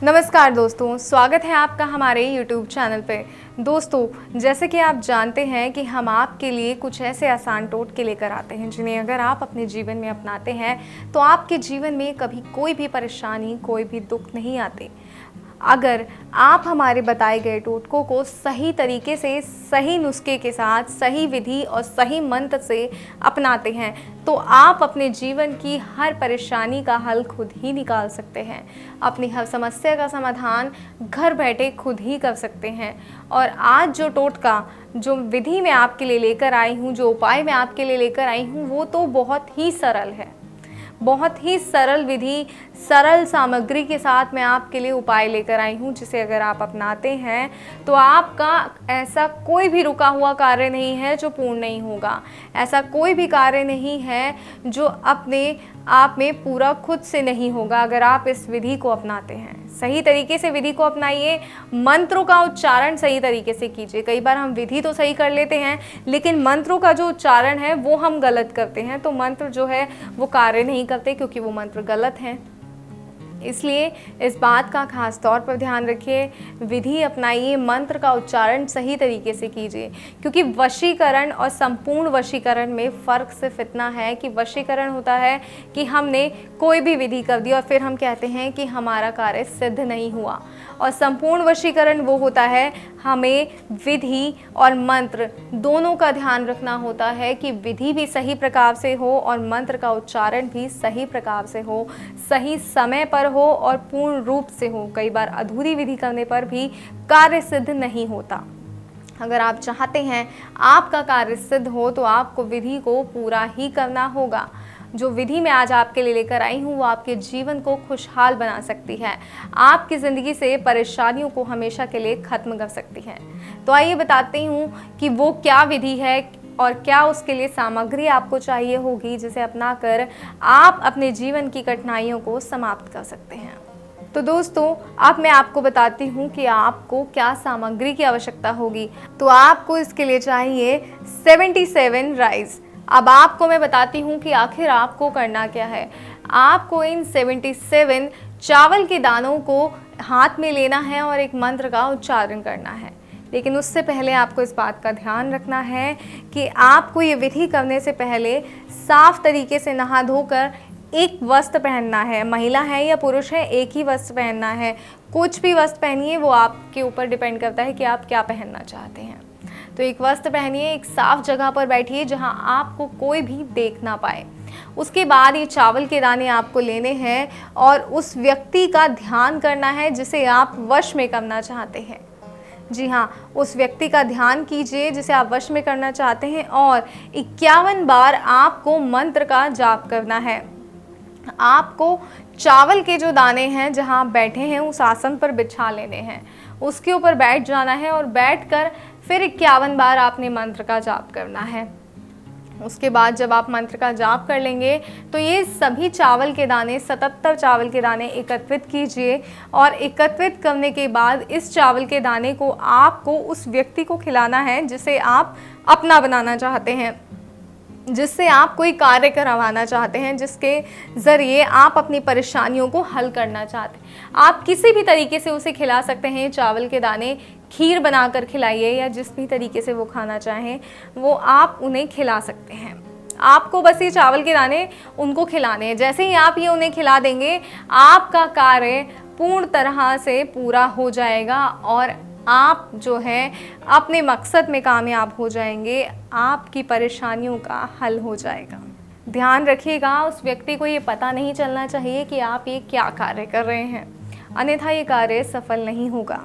नमस्कार दोस्तों, स्वागत है आपका हमारे YouTube चैनल पे। दोस्तों, जैसे कि आप जानते हैं कि हम आपके लिए कुछ ऐसे आसान टोटके लेकर आते हैं जिन्हें अगर आप अपने जीवन में अपनाते हैं तो आपके जीवन में कभी कोई भी परेशानी, कोई भी दुख नहीं आते। अगर आप हमारे बताए गए टोटकों को सही तरीके से, सही नुस्खे के साथ, सही विधि और सही मंत्र से अपनाते हैं तो आप अपने जीवन की हर परेशानी का हल खुद ही निकाल सकते हैं। अपनी हर समस्या का समाधान घर बैठे खुद ही कर सकते हैं। और आज जो टोटका, जो विधि मैं आपके लिए लेकर आई हूँ, जो उपाय मैं आपके लिए लेकर आई हूँ, वो तो बहुत ही सरल है। बहुत ही सरल विधि, सरल सामग्री के साथ मैं आपके लिए उपाय लेकर आई हूँ जिसे अगर आप अपनाते हैं तो आपका ऐसा कोई भी रुका हुआ कार्य नहीं है जो पूर्ण नहीं होगा। ऐसा कोई भी कार्य नहीं है जो अपने आप में पूरा खुद से नहीं होगा अगर आप इस विधि को अपनाते हैं। सही तरीके से विधि को अपनाइए, मंत्रों का उच्चारण सही तरीके से कीजिए। कई बार हम विधि तो सही कर लेते हैं लेकिन मंत्रों का जो उच्चारण है वो हम गलत करते हैं, तो मंत्र जो है वो कार्य नहीं करते क्योंकि वो मंत्र गलत हैं। इसलिए इस बात का खास तौर पर ध्यान रखिए, विधि अपनाइए, मंत्र का उच्चारण सही तरीके से कीजिए। क्योंकि वशीकरण और संपूर्ण वशीकरण में फ़र्क सिर्फ इतना है कि वशीकरण होता है कि हमने कोई भी विधि कर दी और फिर हम कहते हैं कि हमारा कार्य सिद्ध नहीं हुआ, और संपूर्ण वशीकरण वो होता है हमें विधि और मंत्र दोनों का ध्यान रखना होता है कि विधि भी सही प्रकार से हो और मंत्र का उच्चारण भी सही प्रकार से हो, सही समय पर हो और पूर्ण रूप से हो। कई बार अधूरी विधि करने पर भी कार्य सिद्ध नहीं होता। अगर आप चाहते हैं आपका कार्य सिद्ध हो तो आपको विधि को पूरा ही करना होगा। जो विधि मैं आज आपके लिए लेकर आई हूँ वो आपके जीवन को खुशहाल बना सकती है, आपकी ज़िंदगी से परेशानियों को हमेशा के लिए ख़त्म कर सकती है। तो आइए बताती हूँ कि वो क्या विधि है और क्या उसके लिए सामग्री आपको चाहिए होगी जिसे अपनाकर आप अपने जीवन की कठिनाइयों को समाप्त कर सकते हैं। तो दोस्तों, अब मैं आपको बताती हूँ कि आपको क्या सामग्री की आवश्यकता होगी। तो आपको इसके लिए चाहिए 77 राइस। अब आपको मैं बताती हूँ कि आखिर आपको करना क्या है। आपको इन 77 चावल के दानों को हाथ में लेना है और एक मंत्र का उच्चारण करना है। लेकिन उससे पहले आपको इस बात का ध्यान रखना है कि आपको ये विधि करने से पहले साफ तरीके से नहा धोकर एक वस्त्र पहनना है। महिला है या पुरुष है, एक ही वस्त्र पहनना है। कुछ भी वस्त्र पहनिए, वो आपके ऊपर डिपेंड करता है कि आप क्या पहनना चाहते हैं। तो एक वस्त्र पहनिए, एक साफ जगह पर बैठिए जहां आपको कोई भी देख ना पाए। उसके बाद ये चावल के दाने आपको लेने हैं और उस व्यक्ति का ध्यान करना है जिसे आप वश में करना चाहते हैं। जी हाँ, उस व्यक्ति का ध्यान कीजिए जिसे आप वश में करना चाहते हैं और 51 बार आपको मंत्र का जाप करना है। आपको चावल के जो दाने हैं जहां आप बैठे हैं उस आसन पर बिछा लेने हैं, उसके ऊपर बैठ जाना है और बैठकर फिर 51 बार आपने मंत्र का जाप करना है। उसके बाद जब आप मंत्र का जाप कर लेंगे तो ये सभी चावल के दाने, 77 चावल के दाने एकत्रित कीजिए और एकत्रित करने के बाद इस चावल के दाने को आपको उस व्यक्ति को खिलाना है जिसे आप अपना बनाना चाहते हैं, जिससे आप कोई कार्य करवाना चाहते हैं, जिसके ज़रिए आप अपनी परेशानियों को हल करना चाहते हैं। आप किसी भी तरीके से उसे खिला सकते हैं। चावल के दाने खीर बनाकर खिलाइए या जिस भी तरीके से वो खाना चाहें वो आप उन्हें खिला सकते हैं। आपको बस ये चावल के दाने उनको खिलाने हैं। जैसे ही आप ये उन्हें खिला देंगे आपका कार्य पूर्ण तरह से पूरा हो जाएगा और आप जो है अपने मकसद में कामयाब हो जाएंगे, आपकी परेशानियों का हल हो जाएगा। ध्यान रखिएगा, उस व्यक्ति को ये पता नहीं चलना चाहिए कि आप ये क्या कार्य कर रहे हैं, अन्यथा ये कार्य सफल नहीं होगा।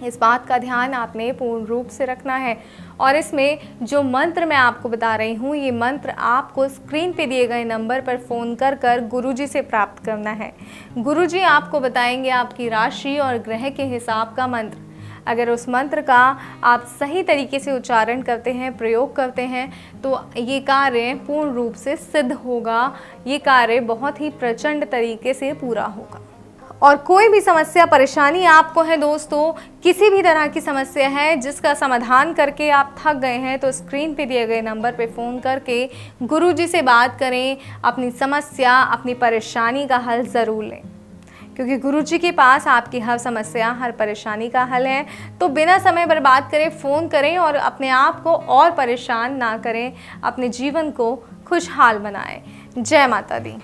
इस बात का ध्यान आपने पूर्ण रूप से रखना है। और इसमें जो मंत्र मैं आपको बता रही हूँ ये मंत्र आपको स्क्रीन पे दिए गए नंबर पर फ़ोन कर गुरुजी से प्राप्त करना है। गुरुजी आपको बताएंगे आपकी राशि और ग्रह के हिसाब का मंत्र। अगर उस मंत्र का आप सही तरीके से उच्चारण करते हैं, प्रयोग करते हैं तो ये कार्य पूर्ण रूप से सिद्ध होगा। ये कार्य बहुत ही प्रचंड तरीके से पूरा होगा। और कोई भी समस्या, परेशानी आपको है दोस्तों, किसी भी तरह की समस्या है जिसका समाधान करके आप थक गए हैं तो स्क्रीन पे दिए गए नंबर पे फ़ोन करके गुरुजी से बात करें। अपनी समस्या, अपनी परेशानी का हल ज़रूर लें। क्योंकि गुरुजी के पास आपकी हर समस्या, हर परेशानी का हल है। तो बिना समय बर्बाद करे फ़ोन करें और अपने आप को और परेशान ना करें, अपने जीवन को खुशहाल बनाएं। जय माता दी।